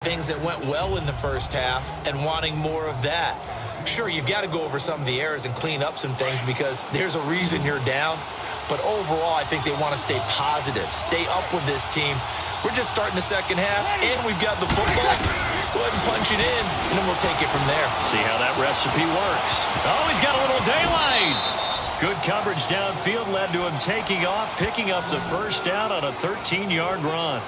things that went well in the first half and wanting more of that. Sure, you've got to go over some of the errors and clean up some things because there's a reason you're down. But overall, I think they want to stay positive, stay up with this team. We're just starting the second half, and we've got the football. Let's go ahead and punch it in, and then we'll take it from there. See how that recipe works. Oh, he's got a little daylight. Good coverage downfield led to him taking off, picking up the first down on a 13-yard run.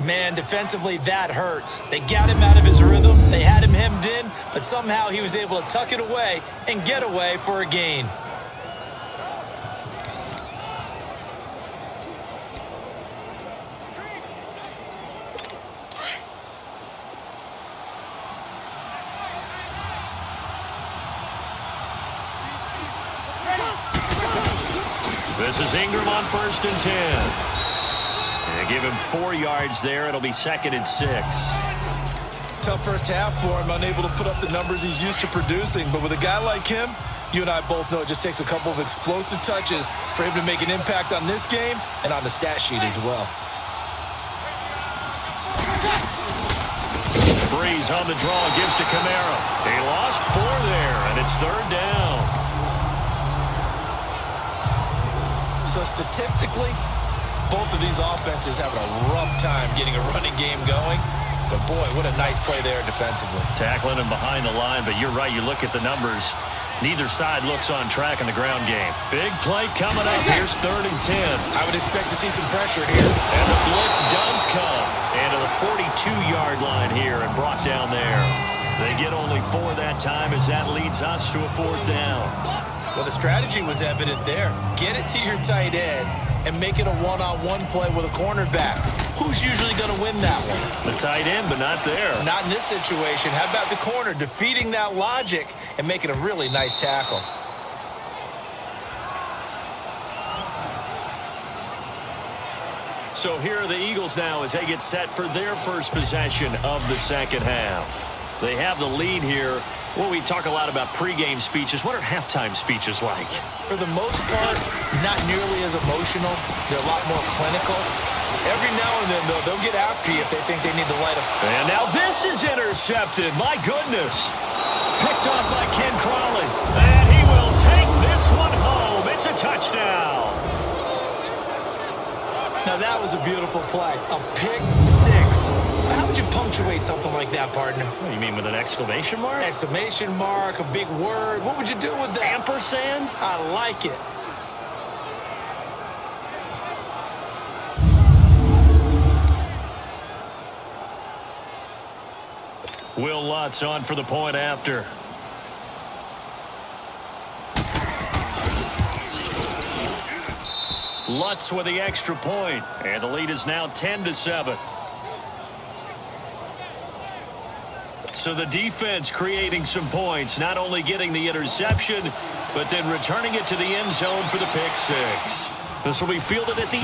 Man, defensively, that hurts. They got him out of his rhythm. They had him hemmed in, but somehow he was able to tuck it away and get away for a gain. This is Ingram on 1st and 10. They give him 4 yards there. It'll be 2nd and 6. Tough first half for him, unable to put up the numbers he's used to producing. But with a guy like him, you and I both know it just takes a couple of explosive touches for him to make an impact on this game and on the stat sheet as well. Breeze on the draw, gives to Kamara. They lost 4 there, and it's 3rd down. So statistically, both of these offenses having a rough time getting a running game going. But boy, what a nice play there defensively. Tackling him behind the line, but you're right. You look at the numbers. Neither side looks on track in the ground game. Big play coming up. Here's 3rd and 10. I would expect to see some pressure here. And the blitz does come. And to the 42-yard line here and brought down there. They get only 4 that time as that leads us to a 4th down. Well, the strategy was evident there. Get it to your tight end and make it a one-on-one play with a cornerback. Who's usually going to win that one? The tight end, but not there. Not in this situation. How about the corner defeating that logic and making a really nice tackle? So here are the Eagles now as they get set for their first possession of the second half. They have the lead here. Well, we talk a lot about pregame speeches. What are halftime speeches like? For the most part, not nearly as emotional. They're a lot more clinical. Every now and then, though, they'll get after you if they think they need to light a... And now this is intercepted. My goodness. Picked off by Ken Crawley. And he will take this one home. It's a touchdown. Now, that was a beautiful play. A pick six. How would you punctuate something like that, partner? What do you mean, with an exclamation mark? Exclamation mark, a big word. What would you do with that? Ampersand? I like it. Will Lutz on for the point after. Lutz with the extra point, and the lead is now 10-7. So the defense creating some points, not only getting the interception, but then returning it to the end zone for the pick six. This will be fielded at the 8.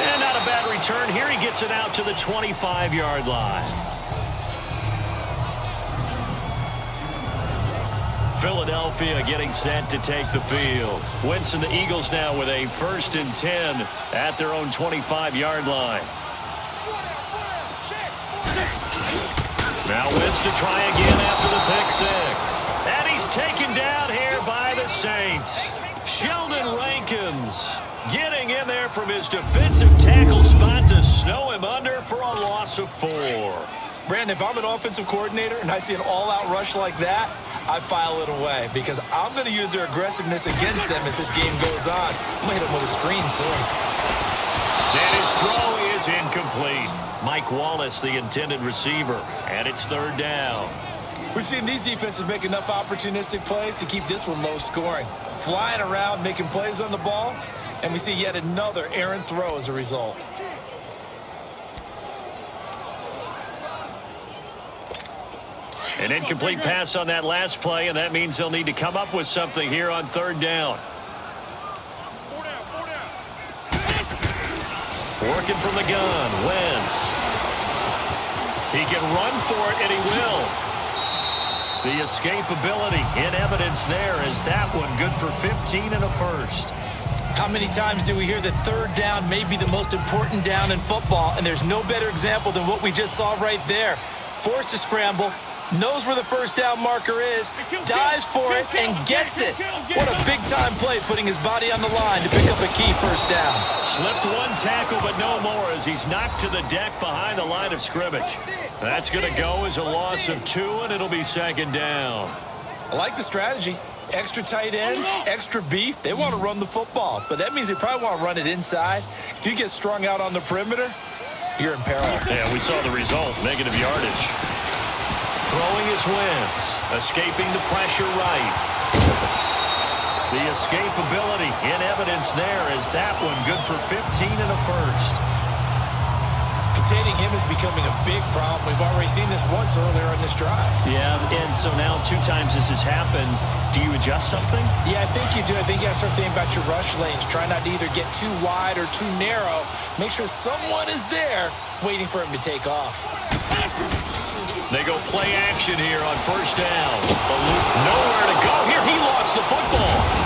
And not a bad return here. He gets it out to the 25-yard line. Philadelphia getting set to take the field. Wentz and the Eagles now with a 1st and 10 at their own 25-yard line. Now Wentz to try again after the pick six. And he's taken down here by the Saints. Sheldon Rankins getting in there from his defensive tackle spot to snow him under for a loss of 4. Brandon, if I'm an offensive coordinator and I see an all-out rush like that, I file it away because I'm going to use their aggressiveness against them as this game goes on. I'm going to hit them with a screen soon. And his throw is incomplete. Mike Wallace, the intended receiver, and it's 3rd down. We've seen these defenses make enough opportunistic plays to keep this one low scoring. Flying around, making plays on the ball, and we see yet another errant throw as a result. An incomplete pass on that last play, and that means they'll need to come up with something here on 3rd down. Working from the gun, Wentz. He can run for it, and he will. The escapability in evidence there is that one good for 15 and a first. How many times do we hear that third down may be the most important down in football, and there's no better example than what we just saw right there. Forced to scramble, knows where the first down marker is, dives for it, and gets it. What a big-time play, putting his body on the line to pick up a key first down. Slipped one tackle, but no more as he's knocked to the deck behind the line of scrimmage. That's going to go as a loss of 2, and it'll be second down. I like the strategy. Extra tight ends, extra beef. They want to run the football, but that means they probably want to run it inside. If you get strung out on the perimeter, you're in peril. Yeah, we saw the result, negative yardage. Throwing his Wentz, escaping the pressure right. The escapability in evidence there is that one good for 15 and a first. Containing him is becoming a big problem. We've already seen this once earlier in this drive. Yeah, and so now 2 times this has happened. Do you adjust something? Yeah, I think you do. I think you got to start thinking about your rush lanes. Try not to either get too wide or too narrow. Make sure someone is there waiting for him to take off. They go play action here on first down. Nowhere to go here. He lost the football.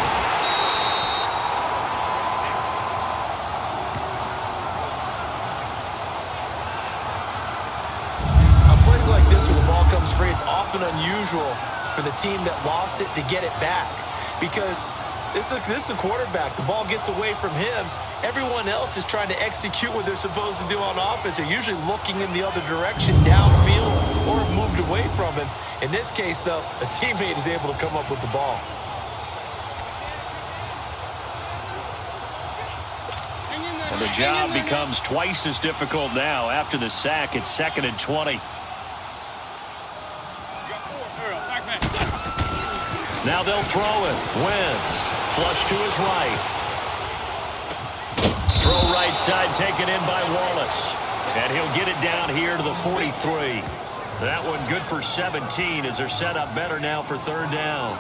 Like this, when the ball comes free, it's often unusual for the team that lost it to get it back, because this is a quarterback. The ball gets away from him. Everyone else is trying to execute what they're supposed to do on offense. They're usually looking in the other direction, downfield, or moved away from him. In this case, though, a teammate is able to come up with the ball. And the job becomes twice as difficult now. After the sack, it's 2nd and 20. Now they'll throw it. Wentz, flush to his right. Throw right side taken in by Wallace. And he'll get it down here to the 43. That one good for 17 as they're set up better now for third down.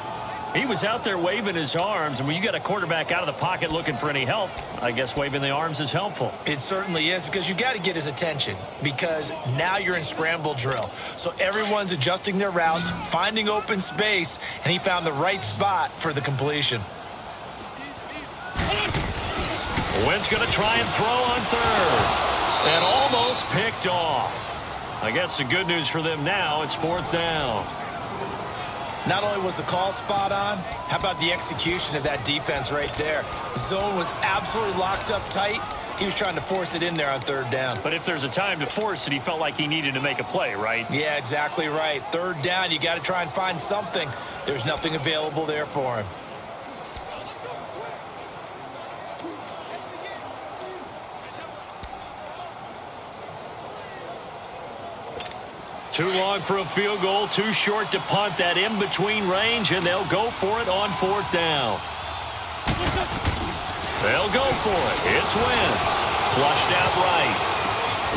He was out there waving his arms, and when you got a quarterback out of the pocket looking for any help, I guess waving the arms is helpful. It certainly is, because you got to get his attention, because now you're in scramble drill. So everyone's adjusting their routes, finding open space, and he found the right spot for the completion. Wentz going to try and throw on third. And almost picked off. I guess the good news for them now, it's 4th down. Not only was the call spot on, how about the execution of that defense right there? Zone was absolutely locked up tight. He was trying to force it in there on third down. But if there's a time to force it, he felt like he needed to make a play, right? Yeah, exactly right. Third down, you got to try and find something. There's nothing available there for him. Too long for a field goal, too short to punt. That in-between range, and they'll go for it on 4th down. They'll go for it. It's Wentz. Flushed out right.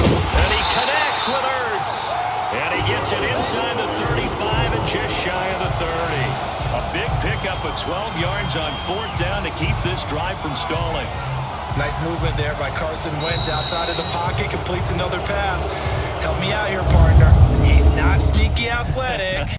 And he connects with Ertz. And he gets it inside the 35 and just shy of the 30. A big pickup of 12 yards on 4th down to keep this drive from stalling. Nice movement there by Carson Wentz outside of the pocket, completes another pass. Help me out here, partner. He's not sneaky athletic.